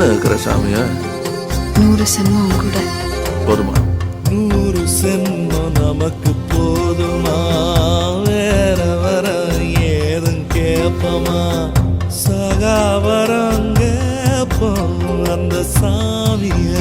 என்ன இருக்கிற சாமிய 100 சென்மம் கூட போதுமா? 100 சென்மம் நமக்கு போதுமா? வேற வர ஏதும் கேப்பமா? சகாவரம் கேப்போம் அந்த சாமிய